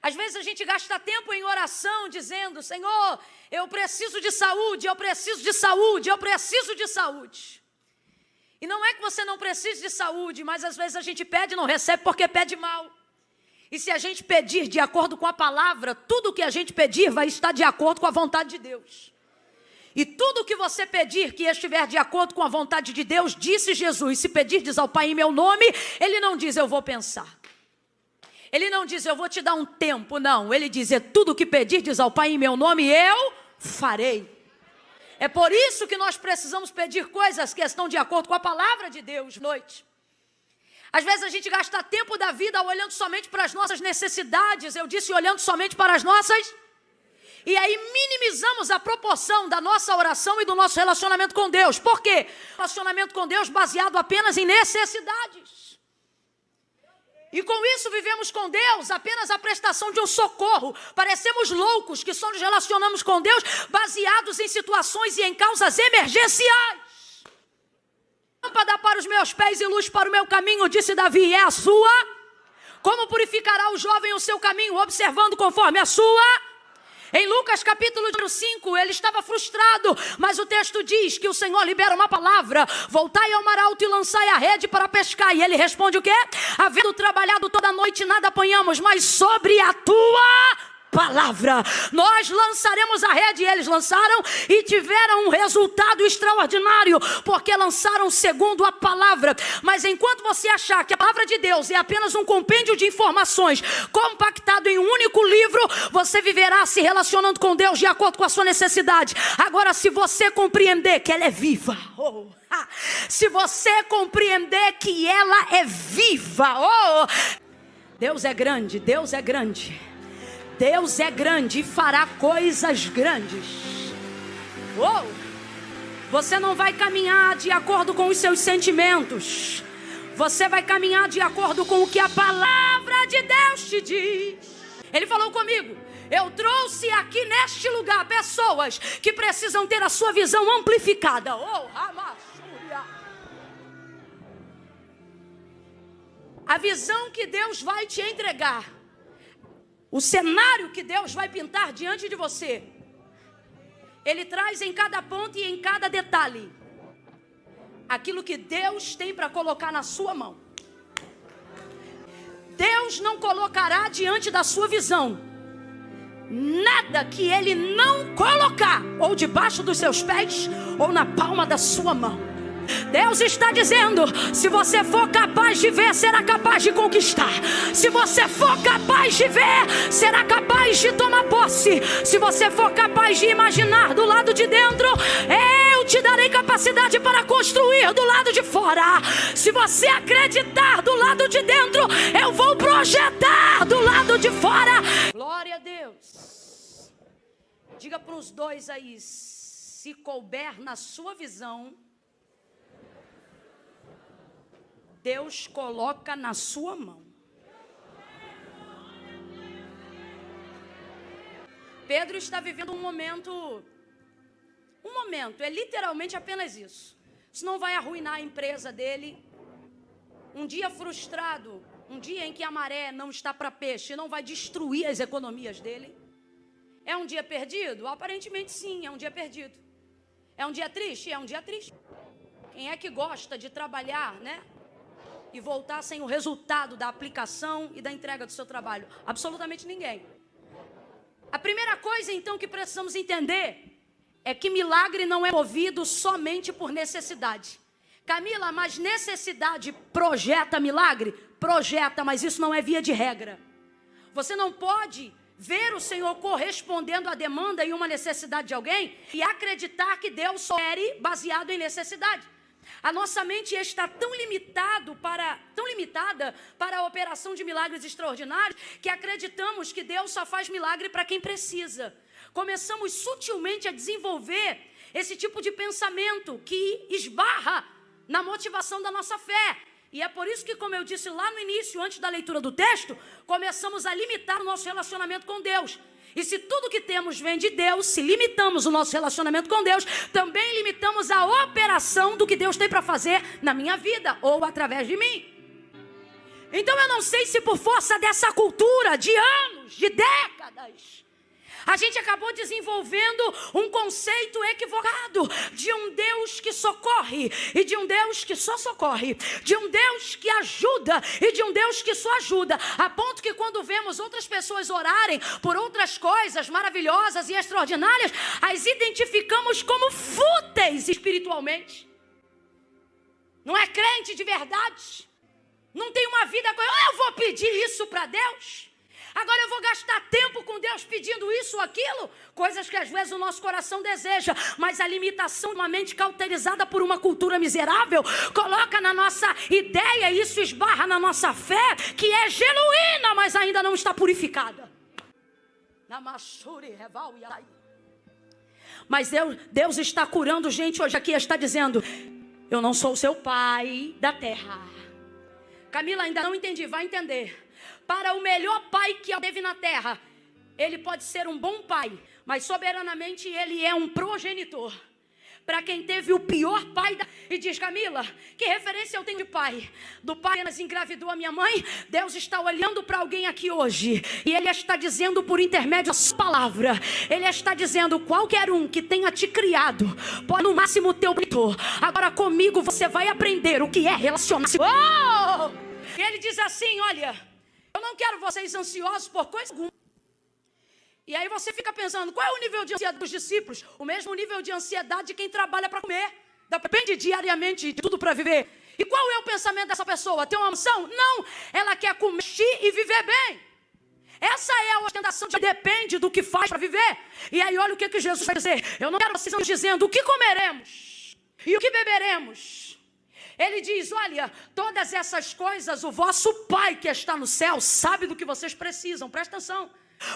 Às vezes a gente gasta tempo em oração dizendo: Senhor, eu preciso de saúde, eu preciso de saúde, eu preciso de saúde. E não é que você não precise de saúde, mas às vezes a gente pede e não recebe porque pede mal. E se a gente pedir de acordo com a palavra, tudo que a gente pedir vai estar de acordo com a vontade de Deus. E tudo que você pedir que estiver de acordo com a vontade de Deus, disse Jesus, se pedirdes ao Pai em meu nome, Ele não diz eu vou pensar. Ele não diz eu vou te dar um tempo, não. Ele diz tudo que pedirdes ao Pai em meu nome, eu farei. É por isso que nós precisamos pedir coisas que estão de acordo com a palavra de Deus, noite. Às vezes a gente gasta tempo da vida olhando somente para as nossas necessidades. Eu disse olhando somente para as nossas. E aí minimizamos a proporção da nossa oração e do nosso relacionamento com Deus. Por quê? Relacionamento com Deus baseado apenas em necessidades. E com isso vivemos com Deus apenas a prestação de um socorro. Parecemos loucos que só nos relacionamos com Deus baseados em situações e em causas emergenciais. Lâmpada para os meus pés e luz para o meu caminho, disse Davi, é a sua. Como purificará o jovem o seu caminho, observando conforme a sua? Em Lucas capítulo 5, ele estava frustrado, mas o texto diz que o Senhor libera uma palavra: voltai ao mar alto e lançai a rede para pescar. E ele responde o quê? Havendo trabalhado toda a noite, nada apanhamos, mas sobre a tua palavra nós lançaremos a rede. E eles lançaram e tiveram um resultado extraordinário, porque lançaram segundo a palavra. Mas enquanto você achar que a palavra de Deus é apenas um compêndio de informações compactado em um único livro, você viverá se relacionando com Deus de acordo com a sua necessidade. Agora, se você compreender que ela é viva, se você compreender que ela é viva, Deus é grande, Deus é grande. Deus é grande e fará coisas grandes. Você não vai caminhar de acordo com os seus sentimentos. Você vai caminhar de acordo com o que a palavra de Deus te diz. Ele falou comigo: eu trouxe aqui neste lugar pessoas que precisam ter a sua visão amplificada. A visão que Deus vai te entregar, o cenário que Deus vai pintar diante de você, Ele traz em cada ponto e em cada detalhe aquilo que Deus tem para colocar na sua mão. Deus não colocará diante da sua visão nada que Ele não colocar ou debaixo dos seus pés ou na palma da sua mão. Deus está dizendo: se você for capaz de ver, será capaz de conquistar. Se você for capaz de ver, será capaz de tomar posse. Se você for capaz de imaginar do lado de dentro, eu te darei capacidade para construir do lado de fora. Se você acreditar do lado de dentro, eu vou projetar do lado de fora. Glória a Deus. Diga para os dois aí: se couber na sua visão, Deus coloca na sua mão. Pedro está vivendo um momento, é literalmente apenas isso. Isso não vai arruinar a empresa dele. Um dia frustrado, um dia em que a maré não está para peixe, não vai destruir as economias dele. É um dia perdido? Aparentemente sim, é um dia perdido. É um dia triste? É um dia triste. Quem é que gosta de trabalhar, né? E voltar sem o resultado da aplicação e da entrega do seu trabalho? Absolutamente ninguém. A primeira coisa, então, que precisamos entender é que milagre não é movido somente por necessidade. Camila, mas necessidade projeta milagre? Projeta, mas isso não é via de regra. Você não pode ver o Senhor correspondendo à demanda e uma necessidade de alguém e acreditar que Deus só opere baseado em necessidade. A nossa mente está tão limitada para a operação de milagres extraordinários que acreditamos que Deus só faz milagre para quem precisa. Começamos sutilmente a desenvolver esse tipo de pensamento que esbarra na motivação da nossa fé. E é por isso que, como eu disse lá no início, antes da leitura do texto, começamos a limitar o nosso relacionamento com Deus. E se tudo que temos vem de Deus, se limitamos o nosso relacionamento com Deus, também limitamos a operação do que Deus tem para fazer na minha vida ou através de mim. Então eu não sei se por força dessa cultura de anos, de décadas, a gente acabou desenvolvendo um conceito equivocado de um Deus que socorre e de um Deus que só socorre, de um Deus que ajuda e de um Deus que só ajuda, a ponto que quando vemos outras pessoas orarem por outras coisas maravilhosas e extraordinárias, as identificamos como fúteis espiritualmente. Não é crente de verdade, não tem uma vida, eu vou pedir isso para Deus. Agora eu vou gastar tempo com Deus pedindo isso ou aquilo, coisas que às vezes o nosso coração deseja, mas a limitação de uma mente cauterizada por uma cultura miserável coloca na nossa ideia, e isso esbarra na nossa fé, que é genuína, mas ainda não está purificada. Mas Deus está curando gente hoje aqui, está dizendo: eu não sou o seu pai da terra. Camila, ainda não entendi, vai entender. Para o melhor pai que teve na terra, ele pode ser um bom pai, mas soberanamente ele é um progenitor. Para quem teve o pior pai e diz: Camila, que referência eu tenho de pai? Do pai que apenas engravidou a minha mãe. Deus está olhando para alguém aqui hoje, e Ele está dizendo por intermédio da sua palavra, Ele está dizendo: qualquer um que tenha te criado, pode no máximo teu mentor. Agora comigo você vai aprender o que é relacionar-se. E Ele diz assim: olha, eu não quero vocês ansiosos por coisa alguma. E aí você fica pensando, qual é o nível de ansiedade dos discípulos? O mesmo nível de ansiedade de quem trabalha para comer. Depende diariamente de tudo para viver. E qual é o pensamento dessa pessoa? Ter uma mansão? Não, ela quer comer e viver bem. Essa é a ostentação que depende do que faz para viver. E aí olha o que Jesus vai dizer. Eu não quero vocês dizendo o que comeremos e o que beberemos. Ele diz: olha, todas essas coisas o vosso Pai que está no céu sabe do que vocês precisam. Presta atenção.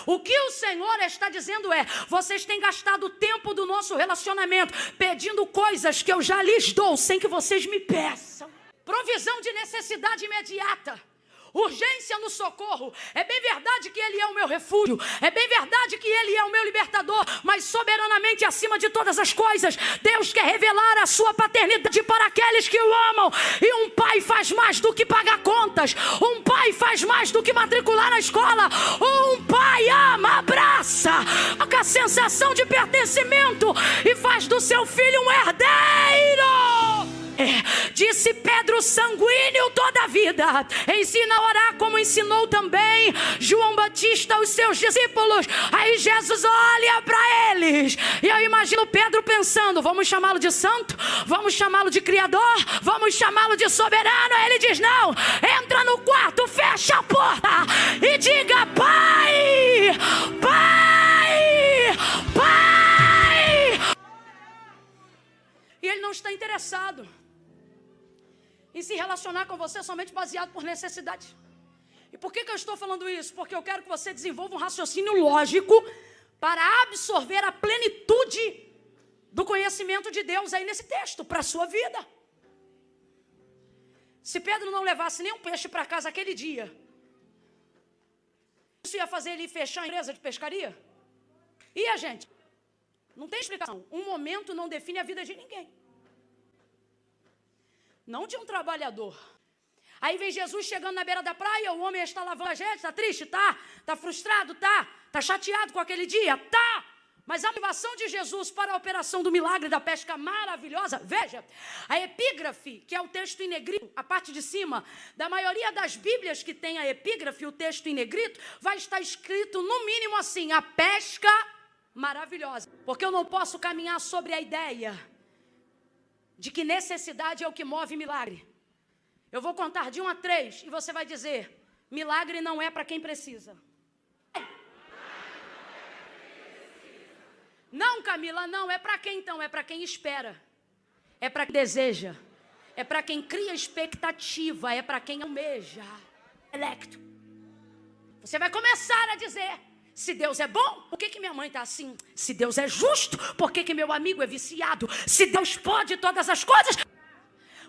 O que o Senhor está dizendo é: vocês têm gastado o tempo do nosso relacionamento pedindo coisas que eu já lhes dou sem que vocês me peçam. Provisão de necessidade imediata, urgência no socorro. É bem verdade que Ele é o meu refúgio, é bem verdade que Ele é o meu libertador, mas soberanamente acima de todas as coisas, Deus quer revelar a sua paternidade para aqueles que o amam. E um pai faz mais do que pagar contas, um pai faz mais do que matricular na escola. Um pai ama, abraça, com a sensação de pertencimento e faz do seu filho um herdeiro. Disse Pedro, sanguíneo toda a vida, ensina a orar como ensinou também João Batista aos seus discípulos. Aí Jesus olha para eles, e eu imagino Pedro pensando: vamos chamá-lo de santo? Vamos chamá-lo de criador? Vamos chamá-lo de soberano? Aí ele diz: não, entra no quarto, fecha a porta e diga: Pai, Pai, Pai. E ele não está interessado em se relacionar com você somente baseado por necessidade. E por que eu estou falando isso? Porque eu quero que você desenvolva um raciocínio lógico para absorver a plenitude do conhecimento de Deus aí nesse texto, para a sua vida. Se Pedro não levasse nenhum peixe para casa aquele dia, isso ia fazer ele fechar a empresa de pescaria? Ia, gente? Não tem explicação. Um momento não define a vida de ninguém. Não de um trabalhador. Aí vem Jesus chegando na beira da praia, o homem está lavando a gente, está triste? Tá frustrado? Tá chateado com aquele dia? Tá. Mas a motivação de Jesus para a operação do milagre da pesca maravilhosa, veja, a epígrafe, que é o texto em negrito, a parte de cima, da maioria das bíblias que tem a epígrafe, o texto em negrito, vai estar escrito no mínimo assim: a pesca maravilhosa. Porque eu não posso caminhar sobre a ideia de que necessidade é o que move milagre. Eu vou contar de 1 a 3 e você vai dizer: milagre não é para quem precisa. Não, Camila, não. É para quem então? É para quem espera. É para quem deseja. É para quem cria expectativa. É para quem almeja. Electo. Você vai começar a dizer: se Deus é bom, por que minha mãe está assim? Se Deus é justo, por que meu amigo é viciado? Se Deus pode todas as coisas.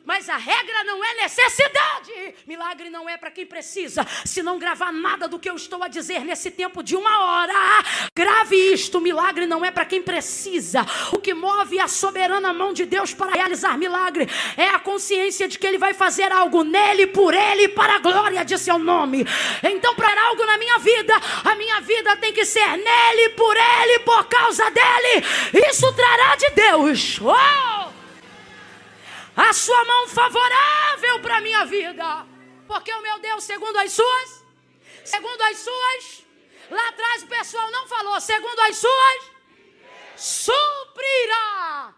Mas a regra não é necessidade. Milagre não é para quem precisa. Se não gravar nada do que eu estou a dizer nesse tempo de 1 hora, grave isto: milagre não é para quem precisa. O que move a soberana mão de Deus para realizar milagre é a consciência de que Ele vai fazer algo nele, por Ele e para a glória de seu nome. Então, para algo na minha vida, a minha vida tem que ser nele, por Ele, por causa dele. Isso trará de Deus a sua mão favorável para a minha vida. Porque o meu Deus, segundo as suas, lá atrás o pessoal não falou, segundo as suas, suprirá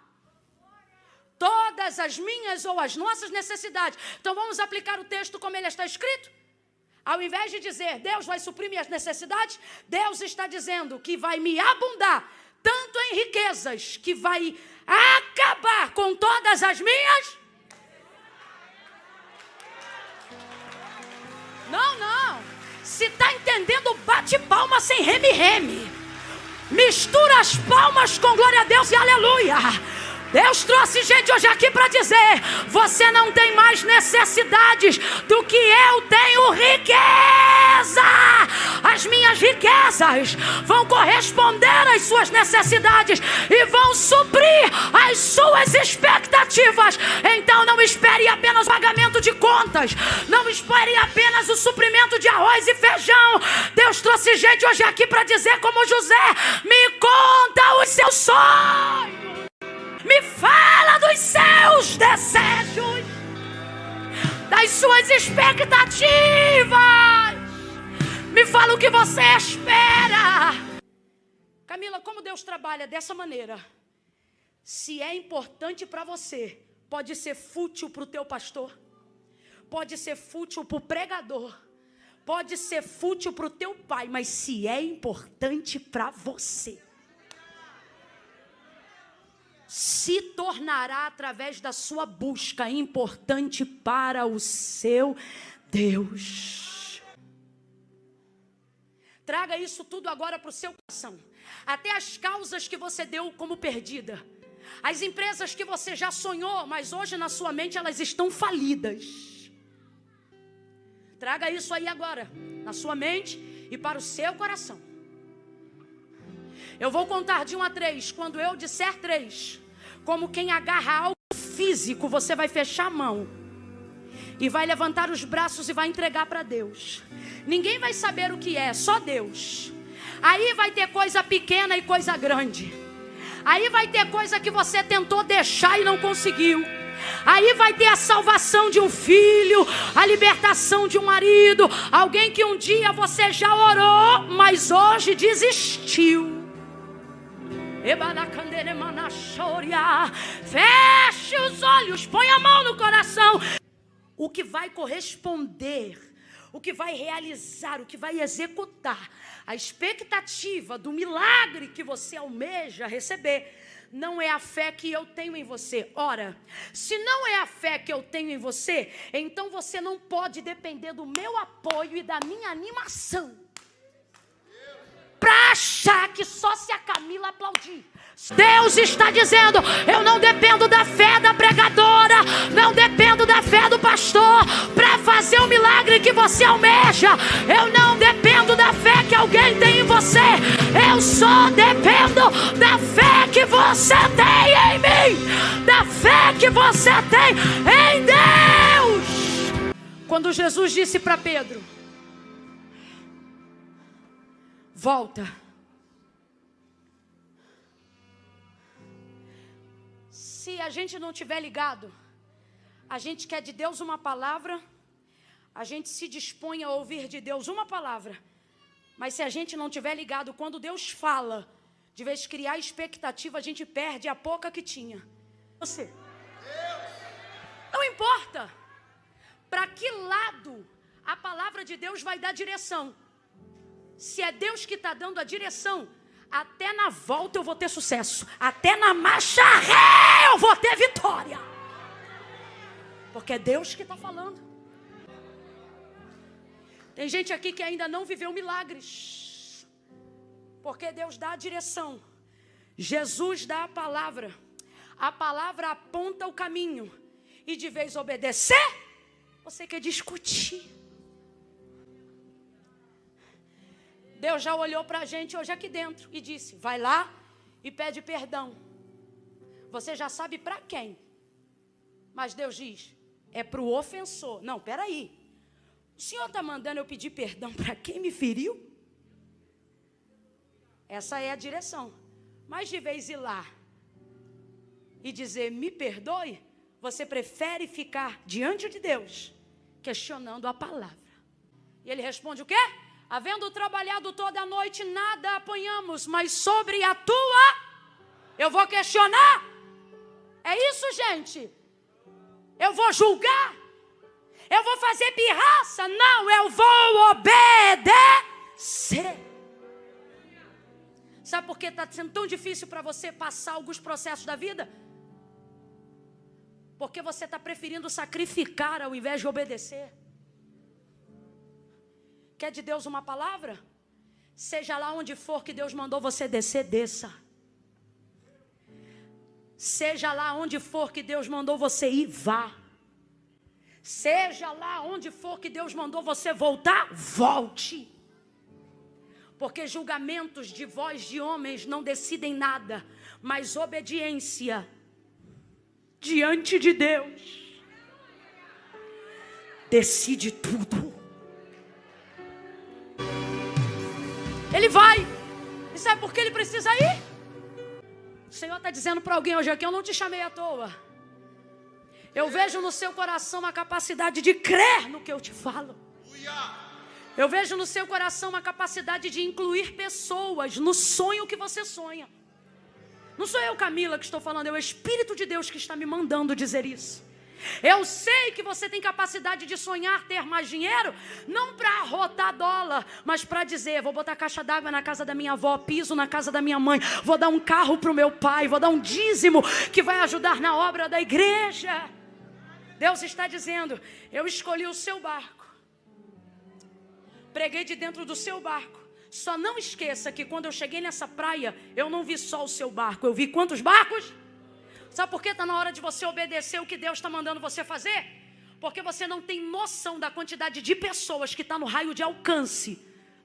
todas as minhas ou as nossas necessidades. Então vamos aplicar o texto como ele está escrito. Ao invés de dizer, Deus vai suprir minhas necessidades, Deus está dizendo que vai me abundar, tanto em riquezas, que vai acabar com todas as minhas. Não. Se está entendendo, bate palma sem reme-reme. Mistura as palmas com glória a Deus e aleluia. Deus trouxe gente hoje aqui para dizer: você não tem mais necessidades do que eu tenho riqueza. As minhas riquezas vão corresponder às suas necessidades e vão suprir as suas expectativas. Então não espere apenas o pagamento de contas, não espere apenas o suprimento de arroz e feijão. Deus trouxe gente hoje aqui para dizer como José: me conta os seus sonhos. Me fala dos seus desejos, das suas expectativas. Me fala o que você espera. Camila, como Deus trabalha dessa maneira? Se é importante para você, pode ser fútil para o teu pastor, pode ser fútil para o pregador, pode ser fútil para o teu pai, mas se é importante para você, se tornará através da sua busca importante para o seu Deus. Traga isso tudo agora para o seu coração. Até as causas que você deu como perdida, as empresas que você já sonhou, mas hoje na sua mente elas estão falidas. Traga isso aí agora, na sua mente e para o seu coração. Eu vou contar de 1 a 3. Quando eu disser 3, como quem agarra algo físico, você vai fechar a mão e vai levantar os braços e vai entregar para Deus. Ninguém vai saber o que é, só Deus. Aí vai ter coisa pequena e coisa grande. Aí vai ter coisa que você tentou deixar e não conseguiu. Aí vai ter a salvação de um filho, a libertação de um marido, alguém que um dia você já orou, mas hoje desistiu. Feche os olhos, põe a mão no coração. O que vai corresponder, o que vai realizar, o que vai executar a expectativa do milagre que você almeja receber, não é a fé que eu tenho em você. Ora, se não é a fé que eu tenho em você, então você não pode depender do meu apoio e da minha animação para achar que só se a Camila aplaudir. Deus está dizendo: eu não dependo da fé da pregadora, não dependo da fé do pastor para fazer o milagre que você almeja. Eu não dependo da fé que alguém tem em você. Eu só dependo da fé que você tem em mim, da fé que você tem em Deus. Quando Jesus disse para Pedro: volta. Se a gente não tiver ligado, a gente quer de Deus uma palavra, a gente se dispõe a ouvir de Deus uma palavra, mas se a gente não tiver ligado, quando Deus fala, de vez de criar expectativa, a gente perde a pouca que tinha. Você, não importa para que lado a palavra de Deus vai dar direção. Se é Deus que está dando a direção, até na volta eu vou ter sucesso, até na marcha ré eu vou ter vitória, porque é Deus que está falando. Tem gente aqui que ainda não viveu milagres, porque Deus dá a direção, Jesus dá a palavra aponta o caminho, e de vez obedecer, você quer discutir. Deus já olhou para a gente hoje aqui dentro e disse, vai lá e pede perdão. Você já sabe para quem. Mas Deus diz, é para o ofensor. Não, peraí. O Senhor está mandando eu pedir perdão para quem me feriu? Essa é a direção. Mas de vez ir lá e dizer, me perdoe, você prefere ficar diante de Deus, questionando a palavra. E ele responde o quê? Havendo trabalhado toda a noite, nada apanhamos, mas sobre a tua, eu vou questionar. É isso, gente. Eu vou julgar. Eu vou fazer pirraça. Não, eu vou obedecer. Sabe por que está sendo tão difícil para você passar alguns processos da vida? Porque você está preferindo sacrificar ao invés de obedecer. Quer de Deus uma palavra? Seja lá onde for que Deus mandou você descer, desça. Seja lá onde for que Deus mandou você ir, vá. Seja lá onde for que Deus mandou você voltar, volte. Porque julgamentos de voz de homens não decidem nada, mas obediência diante de Deus decide tudo. Ele vai. E sabe por que ele precisa ir? O Senhor está dizendo para alguém hoje aqui, eu não te chamei à toa. Eu vejo no seu coração a capacidade de crer no que eu te falo. Eu vejo no seu coração a capacidade de incluir pessoas no sonho que você sonha. Não sou eu, Camila, que estou falando, é o Espírito de Deus que está me mandando dizer isso. Eu sei que você tem capacidade de sonhar ter mais dinheiro, não para arrotar dólar, mas para dizer, vou botar caixa d'água na casa da minha avó, piso na casa da minha mãe, vou dar um carro para o meu pai, vou dar um dízimo que vai ajudar na obra da igreja. Deus está dizendo, eu escolhi o seu barco, preguei de dentro do seu barco. Só não esqueça que quando eu cheguei nessa praia, eu não vi só o seu barco, eu vi quantos barcos? Sabe por que está na hora de você obedecer o que Deus está mandando você fazer? Porque você não tem noção da quantidade de pessoas que está no raio de alcance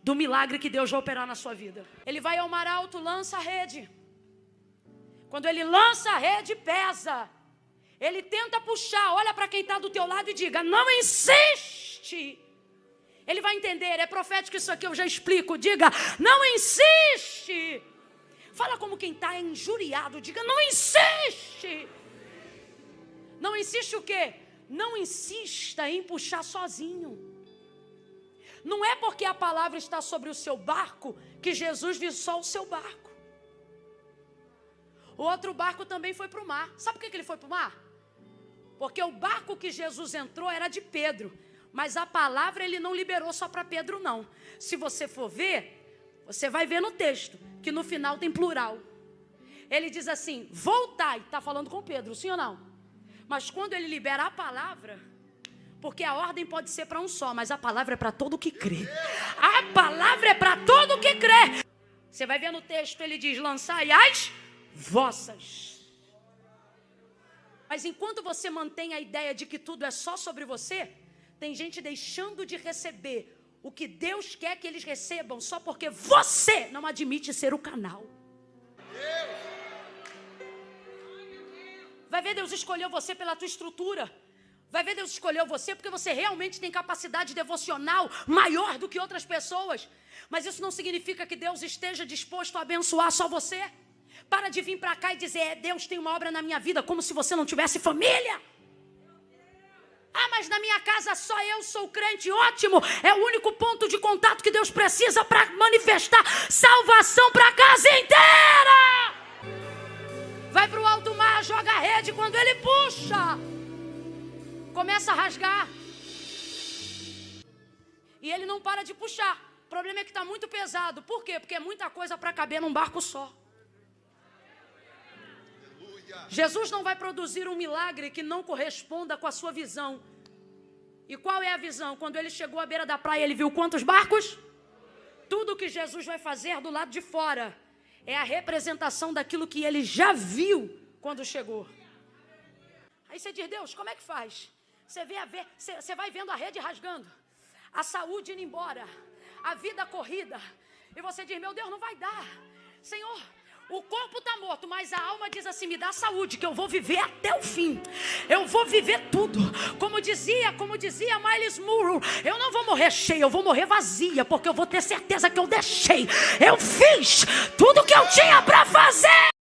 do milagre que Deus vai operar na sua vida. Ele vai ao mar alto, lança a rede. Quando ele lança a rede, pesa. Ele tenta puxar, olha para quem está do teu lado e diga, não insiste. Ele vai entender, é profético isso aqui, eu já explico. Diga, não insiste. Fala como quem está injuriado, diga, não insiste. Não insiste o quê? Não insista em puxar sozinho. Não é porque a palavra está sobre o seu barco que Jesus viu só o seu barco. O outro barco também foi para o mar. Sabe por que ele foi para o mar? Porque o barco que Jesus entrou era de Pedro. Mas a palavra ele não liberou só para Pedro, não. Se você for ver, você vai ver no texto que no final tem plural. Ele diz assim, voltai. Está falando com Pedro, sim ou não? Mas quando ele libera a palavra, porque a ordem pode ser para um só, mas a palavra é para todo que crê. A palavra é para todo que crê. Você vai ver no texto, ele diz, lançai as vossas. Mas enquanto você mantém a ideia de que tudo é só sobre você, tem gente deixando de receber o que Deus quer que eles recebam só porque você não admite ser o canal. Vai ver, Deus escolheu você pela tua estrutura. Vai ver, Deus escolheu você porque você realmente tem capacidade devocional maior do que outras pessoas. Mas isso não significa que Deus esteja disposto a abençoar só você. Para de vir para cá e dizer, Deus tem uma obra na minha vida, como se você não tivesse família. Ah, mas na minha casa só eu sou crente, ótimo. É o único ponto de contato que Deus precisa para manifestar salvação para a casa inteira. Vai para o alto mar, joga a rede, quando ele puxa, começa a rasgar. E ele não para de puxar. O problema é que está muito pesado. Por quê? Porque é muita coisa para caber num barco só. Jesus não vai produzir um milagre que não corresponda com a sua visão. E qual é a visão? Quando ele chegou à beira da praia, ele viu quantos barcos? Tudo que Jesus vai fazer do lado de fora é a representação daquilo que ele já viu quando chegou. Aí você diz, Deus, como é que faz? Você vai vendo a rede rasgando, a saúde indo embora, a vida corrida, e você diz, meu Deus, não vai dar. Senhor, o corpo está morto, mas a alma diz assim, me dá saúde, que eu vou viver até o fim. Eu vou viver tudo. Como dizia Miles Monroe, eu não vou morrer cheia, eu vou morrer vazia, porque eu vou ter certeza que eu deixei. Eu fiz tudo que eu tinha para